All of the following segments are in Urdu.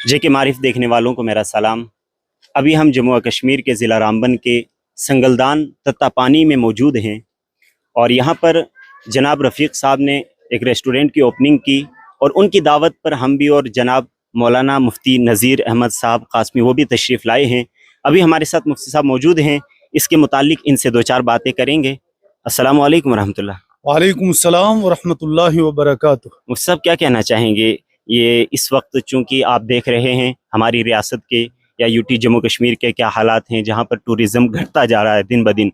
JK معرف دیکھنے والوں کو میرا سلام۔ ابھی ہم جموں و کشمیر کے ضلع رامبن کے سنگلدان تتا پانی میں موجود ہیں، اور یہاں پر جناب رفیق صاحب نے ایک ریسٹورنٹ کی اوپننگ کی، اور ان کی دعوت پر ہم بھی اور جناب مولانا مفتی نذیر احمد صاحب قاسمی وہ بھی تشریف لائے ہیں۔ ابھی ہمارے ساتھ مفتی صاحب موجود ہیں، اس کے متعلق ان سے دو چار باتیں کریں گے۔ السلام علیکم ورحمۃ اللہ۔ وعلیکم السلام ورحمۃ اللہ وبرکاتہ۔ مفتی صاحب کیا کہنا چاہیں گے؟ یہ اس وقت چونکہ آپ دیکھ رہے ہیں ہماری ریاست کے یا UT جموں کشمیر کے کیا حالات ہیں، جہاں پر ٹورزم گھٹتا جا رہا ہے دن بدن،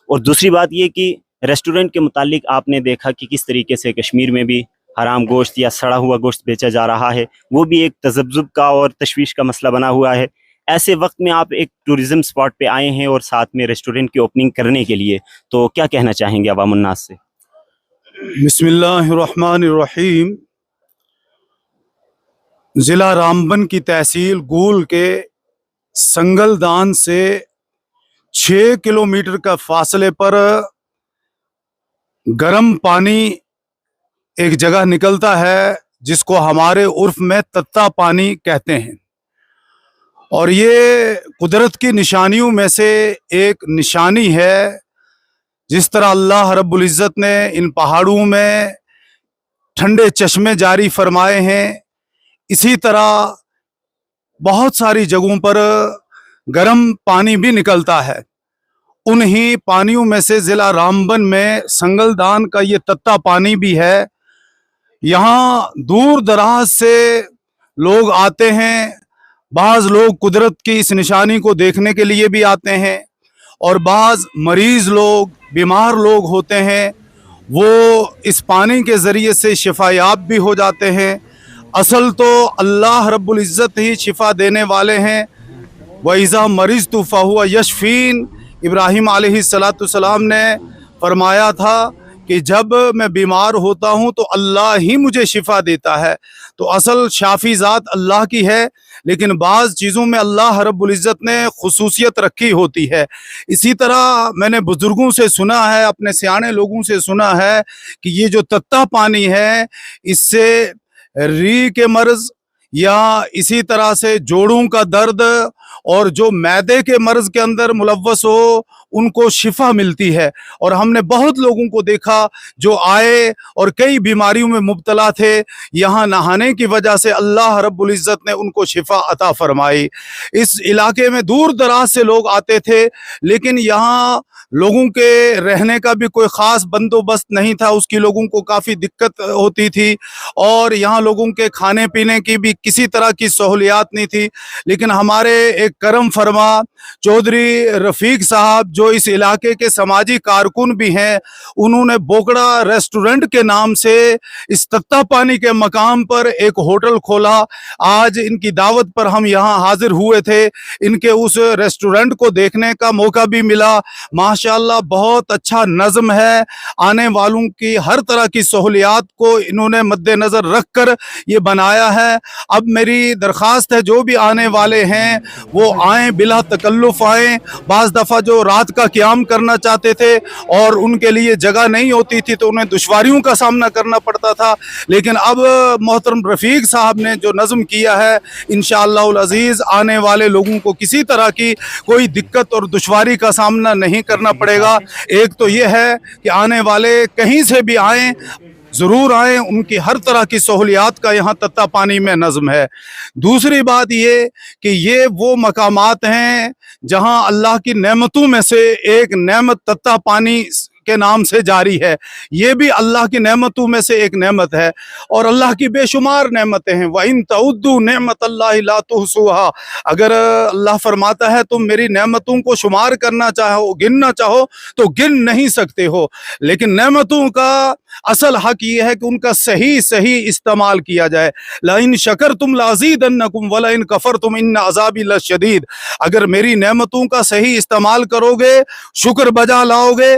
اور دوسری بات یہ کہ ریسٹورنٹ کے متعلق آپ نے دیکھا کہ کس طریقے سے کشمیر میں بھی حرام گوشت یا سڑا ہوا گوشت بیچا جا رہا ہے، وہ بھی ایک تذبذب کا اور تشویش کا مسئلہ بنا ہوا ہے۔ ایسے وقت میں آپ ایک ٹورزم سپاٹ پہ آئے ہیں اور ساتھ میں ریسٹورنٹ کی اوپننگ کرنے کے لیے، تو کیا کہنا چاہیں گے عوام الناس سے؟ بسم اللہ الرحمن الرحیم۔ ضلع رامبن کی تحصیل گول کے سنگلدان سے 6 کلومیٹر کا فاصلے پر گرم پانی ایک جگہ نکلتا ہے جس کو ہمارے عرف میں تتا پانی کہتے ہیں، اور یہ قدرت کی نشانیوں میں سے ایک نشانی ہے۔ جس طرح اللہ رب العزت نے ان پہاڑوں میں ٹھنڈے چشمے جاری فرمائے ہیں، اسی طرح بہت ساری جگہوں پر گرم پانی بھی نکلتا ہے۔ انہی پانیوں میں سے ضلع رامبن میں سنگلدان کا یہ تتا پانی بھی ہے۔ یہاں دور دراز سے لوگ آتے ہیں، بعض لوگ قدرت کی اس نشانی کو دیکھنے کے لیے بھی آتے ہیں، اور بعض مریض لوگ، بیمار لوگ ہوتے ہیں، وہ اس پانی کے ذریعے سے شفا یاب بھی ہو جاتے ہیں۔ اصل تو اللہ رب العزت ہی شفا دینے والے ہیں۔ وَإِذَا مَرِضْتُ فَهُوَ يَشْفِينِ، ابراہیم علیہ السلام نے فرمایا تھا کہ جب میں بیمار ہوتا ہوں تو اللہ ہی مجھے شفا دیتا ہے۔ تو اصل شافی ذات اللہ کی ہے، لیکن بعض چیزوں میں اللہ رب العزت نے خصوصیت رکھی ہوتی ہے۔ اسی طرح میں نے بزرگوں سے سنا ہے، اپنے سیانے لوگوں سے سنا ہے کہ یہ جو تتا پانی ہے، اس سے ری کے مرض یا اسی طرح سے جوڑوں کا درد اور جو معدے کے مرض کے اندر ملوث ہو ان کو شفا ملتی ہے۔ اور ہم نے بہت لوگوں کو دیکھا جو آئے اور کئی بیماریوں میں مبتلا تھے، یہاں نہانے کی وجہ سے اللہ رب العزت نے ان کو شفا عطا فرمائی۔ اس علاقے میں دور دراز سے لوگ آتے تھے، لیکن یہاں لوگوں کے رہنے کا بھی کوئی خاص بندوبست نہیں تھا، اس کی لوگوں کو کافی دقت ہوتی تھی، اور یہاں لوگوں کے کھانے پینے کی بھی کسی طرح کی سہولیات نہیں تھی۔ لیکن ہمارے ایک کرم فرما چودھری رفیق صاحب جو اس علاقے کے سماجی کارکن بھی ہیں، انہوں نے بوکڑا ریسٹورنٹ کے نام سے اس تتا پانی کے مقام پر ایک ہوٹل کھولا۔ آج ان کی دعوت پر ہم یہاں حاضر ہوئے تھے، ان کے اس ریسٹورنٹ کو دیکھنے کا موقع بھی ملا۔ ماشاءاللہ بہت اچھا نظم ہے، آنے والوں کی ہر طرح کی سہولیات کو انہوں نے مد نظر رکھ کر یہ بنایا ہے۔ اب میری درخواست ہے جو بھی آنے والے ہیں وہ آئیں، بلا تکلف آئیں۔ بعض دفعہ جو رات کا قیام کرنا چاہتے تھے اور ان کے لیے جگہ نہیں ہوتی تھی تو انہیں دشواریوں کا سامنا کرنا پڑتا تھا، لیکن اب محترم رفیق صاحب نے جو نظم کیا ہے، انشاءاللہ العزیز آنے والے لوگوں کو کسی طرح کی کوئی دقت اور دشواری کا سامنا نہیں کرنا پڑے گا۔ ایک تو یہ ہے کہ آنے والے کہیں سے بھی آئیں، ضرور آئیں، ان کی ہر طرح کی سہولیات کا یہاں تتا پانی میں نظم ہے۔ دوسری بات یہ کہ یہ وہ مقامات ہیں جہاں اللہ کی نعمتوں میں سے ایک نعمت تتا پانی کے نام سے جاری ہے۔ یہ بھی اللہ کی نعمتوں میں سے ایک نعمت ہے، اور اللہ کی بے شمار نعمتیں ہیں۔ وَإِن تَعُدُّوا نِعْمَتَ اللَّهِ لَا تُحْصُوهَا، اگر اللہ فرماتا ہے تم میری نعمتوں کو شمار کرنا چاہو، گننا چاہو تو گن نہیں سکتے ہو، لیکن نعمتوں کا اصل حق یہ ہے کہ ان کا صحیح استعمال کیا جائے۔ لَإِن شَكَرْتُمْ لَأَزِيدَنَّكُمْ وَلَإِن كَفَرْتُمْ إِنَّ عَذَابِي لَشَدِيدٌ، اگر میری نعمتوں کا صحیح استعمال کرو گے، شکر بجا لاؤ گے،